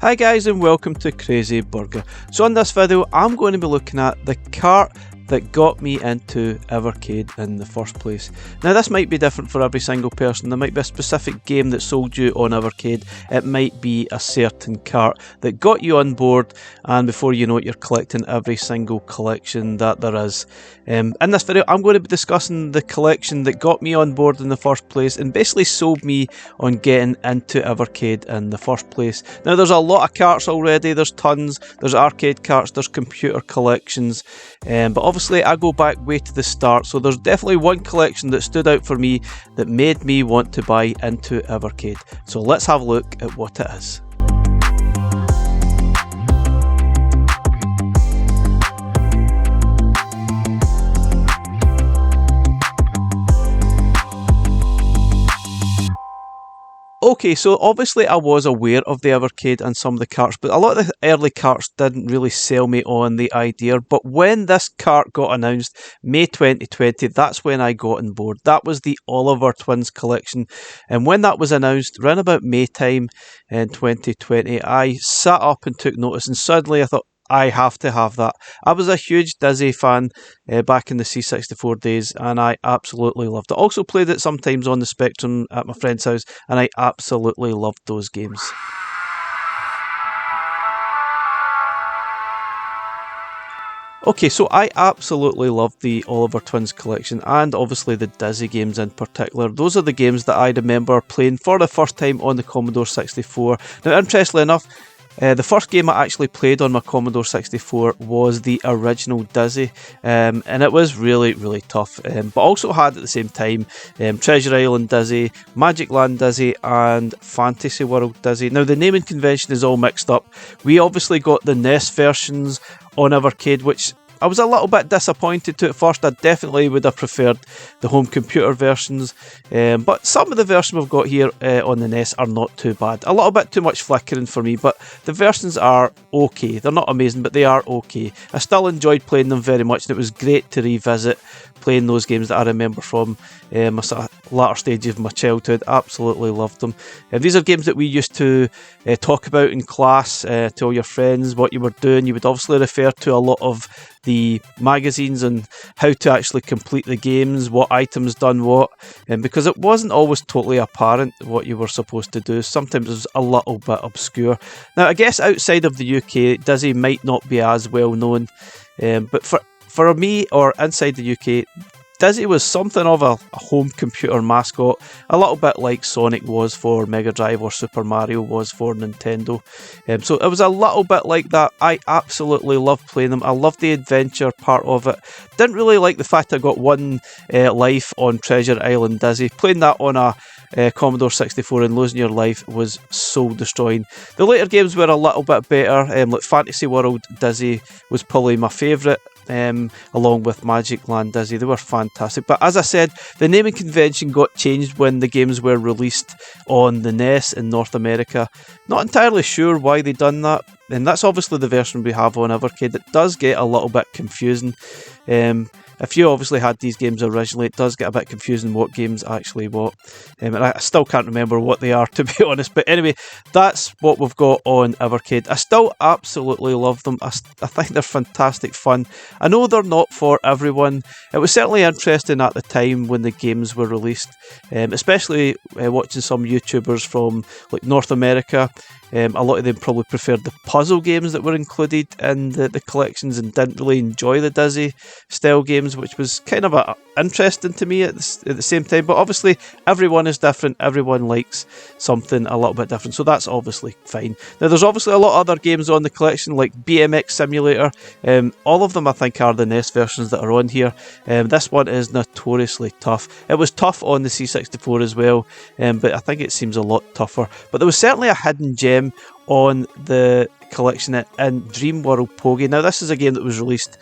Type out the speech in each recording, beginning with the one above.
Hi guys and welcome to Crazy Burger. So in this video I'm going to be looking at the cart that got me into Evercade in the first place. Now this might be different for every single person. There might be a specific game that sold you on Evercade. It might be a certain cart that got you on board, and before you know it you're collecting every single collection that there is. In this video I'm going to be discussing the collection that got me on board in the first place and basically sold me on getting into Evercade in the first place. Now there's a lot of carts already, there's tons, there's arcade carts, there's computer collections, but obviously I go back way to the start, so there's definitely one collection that stood out for me that made me want to buy into Evercade. So let's have a look at what it is. Okay, so obviously I was aware of the Evercade and some of the carts, but a lot of the early carts didn't really sell me on the idea. But when this cart got announced, May 2020, that's when I got on board. That was the Oliver Twins collection. And when that was announced, around about May time in 2020, I sat up and took notice, and suddenly I thought, I have to have that. I was a huge Dizzy fan back in the C64 days, and I absolutely loved it. Also played it sometimes on the Spectrum at my friend's house, and I absolutely loved those games. Okay, so I absolutely loved the Oliver Twins collection, and obviously the Dizzy games in particular. Those are the games that I remember playing for the first time on the Commodore 64. Now, interestingly enough, the first game I actually played on my Commodore 64 was the original Dizzy, and it was really tough, but also had at the same time Treasure Island Dizzy, Magic Land Dizzy and Fantasy World Dizzy. Now the naming convention is all mixed up. We obviously got the NES versions on Evercade, which I was a little bit disappointed to at first. I definitely would have preferred the home computer versions, but some of the versions we've got here on the NES are not too bad. A little bit too much flickering for me, but the versions are okay. They're not amazing, but they are okay. I still enjoyed playing them very much, and it was great to revisit playing those games that I remember from my sort of latter stages of my childhood. Absolutely loved them. These are games that we used to talk about in class, tell your friends what you were doing. You would obviously refer to a lot of the magazines and how to actually complete the games, what items done what, because it wasn't always totally apparent what you were supposed to do. Sometimes it was a little bit obscure. Now I guess outside of the UK, Dizzy might not be as well known, but for me, or inside the UK, Dizzy was something of a home computer mascot, a little bit like Sonic was for Mega Drive or Super Mario was for Nintendo. So it was a little bit like that. I absolutely loved playing them. I loved the adventure part of it. Didn't really like the fact I got one life on Treasure Island Dizzy. Playing that on a Commodore 64 and losing your life was soul destroying. The later games were a little bit better, like Fantasy World Dizzy was probably my favourite. Along with Magic Land Dizzy. They were fantastic, but as I said, the naming convention got changed when the games were released on the NES in North America. Not entirely sure why they done that, and that's obviously the version we have on Evercade. It does get a little bit confusing. If you obviously had these games originally, it does get a bit confusing what games actually what. And I still can't remember what they are, to be honest. But anyway, that's what we've got on Evercade. I still absolutely love them. I think they're fantastic fun. I know they're not for everyone. It was certainly interesting at the time when the games were released, especially watching some YouTubers from like North America. A lot of them probably preferred the puzzle games that were included in the collections and didn't really enjoy the Dizzy style games, which was kind of interesting to me at the same time. But obviously everyone is different, everyone likes something a little bit different, so that's obviously fine. Now there's obviously a lot of other games on the collection like BMX Simulator. All of them I think are the NES versions that are on here. This one is notoriously tough. It was tough on the C64 as well, but I think it seems a lot tougher. But there was certainly a hidden gem on the collection in Dream World Pogie. Now this is a game that was released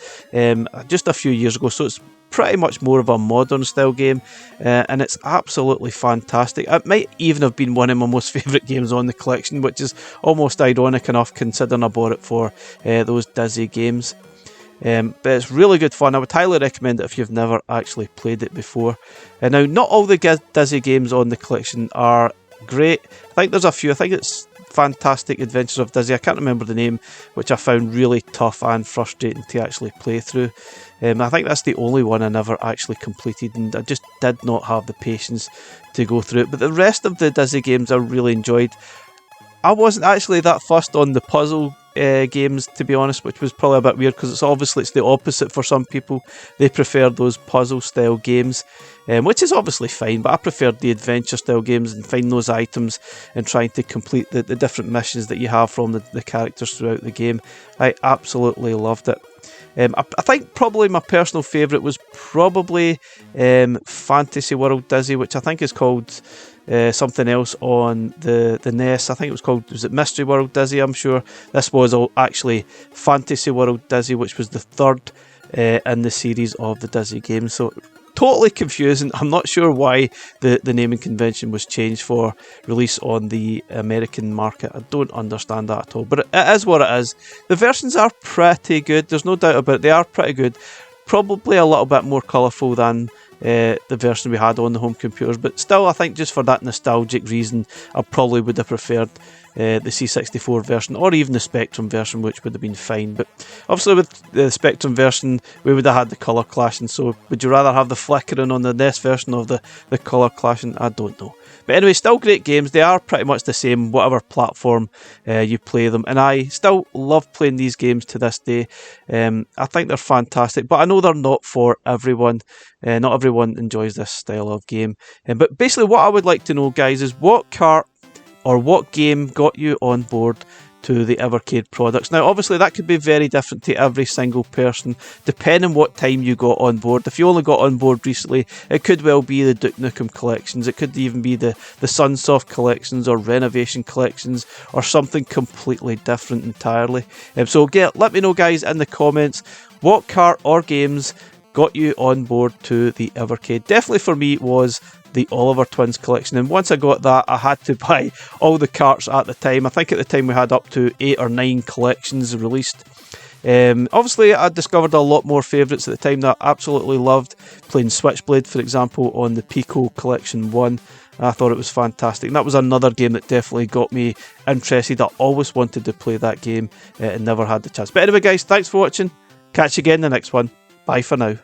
just a few years ago, so it's pretty much more of a modern style game, and it's absolutely fantastic. It might even have been one of my most favourite games on the collection, which is almost ironic enough considering I bought it for those Dizzy games. But it's really good fun. I would highly recommend it if you've never actually played it before. Now, not all the Dizzy games on the collection are great. I think there's a few. I think it's Fantastic Adventures of Dizzy. I can't remember the name, which I found really tough and frustrating to actually play through. I think that's the only one I never actually completed, and I just did not have the patience to go through it. But the rest of the Dizzy games I really enjoyed. I wasn't actually that fussed on the puzzle games, to be honest, which was probably a bit weird because it's the opposite for some people. They prefer those puzzle style games, which is obviously fine, but I preferred the adventure style games and finding those items and trying to complete the different missions that you have from the characters throughout the game. I absolutely loved it. I think probably my personal favourite was probably Fantasy World Dizzy, which I think is called something else on the NES. I think was it Mystery World Dizzy, I'm sure. This was actually Fantasy World Dizzy, which was the third in the series of the Dizzy games. So totally confusing. I'm not sure why the naming convention was changed for release on the American market. I don't understand that at all, but it is what it is. The versions are pretty good, there's no doubt about it. They are pretty good. Probably a little bit more colourful than the version we had on the home computers, but still, I think just for that nostalgic reason, I probably would have preferred the C64 version or even the Spectrum version, which would have been fine. But obviously with the Spectrum version, we would have had the colour clashing, so would you rather have the flickering on the NES version of the colour clashing? I don't know. But anyway, still great games. They are pretty much the same, whatever platform you play them. And I still love playing these games to this day. I think they're fantastic, but I know they're not for everyone. Not everyone enjoys this style of game. But basically what I would like to know, guys, is what cart or what game got you on board to the Evercade products. Now, obviously, that could be very different to every single person, depending what time you got on board. If you only got on board recently, it could well be the Duke Nukem collections. It could even be the Sunsoft collections or Renovation collections or something completely different entirely. So, let me know, guys, in the comments, what cart or games got you on board to the Evercade. Definitely for me, it was the Oliver Twins collection, and once I got that, I had to buy all the carts at the time. I think at the time we had up to 8 or 9 collections released. Obviously, I discovered a lot more favourites at the time that I absolutely loved. Playing Switchblade, for example, on the Pico Collection 1. I thought it was fantastic. And that was another game that definitely got me interested. I always wanted to play that game and never had the chance. But anyway, guys, thanks for watching. Catch you again in the next one. Bye for now.